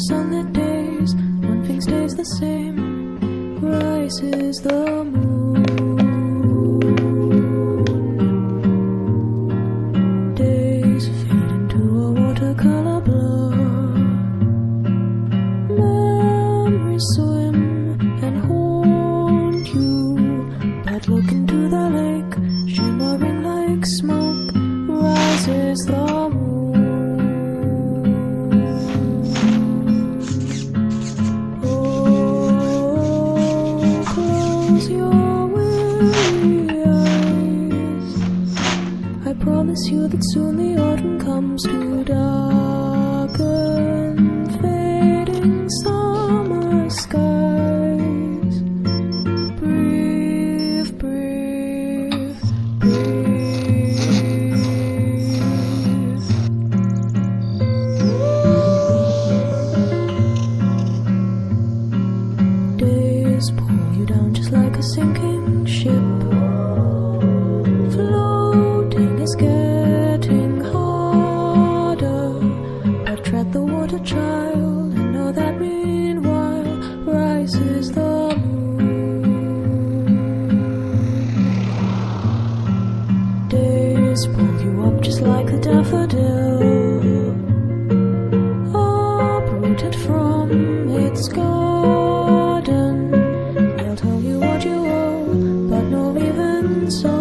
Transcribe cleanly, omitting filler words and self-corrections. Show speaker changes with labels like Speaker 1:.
Speaker 1: sunlit days, one thing stays the same, rises the moon. Days fade into a watercolor blur, memories swim and haunt you, but look into the lake, shimmering like smoke, rises the moon. I promise you that soon the autumn comes to darken fading summer skies. Breathe, breathe, breathe. Days pull you down just like a sinking ship. It's getting harder, but tread the water, child, and know that meanwhile rises the moon. Days pull you up just like a daffodil, uprooted from its garden. They'll tell you what you owe, but no, even so,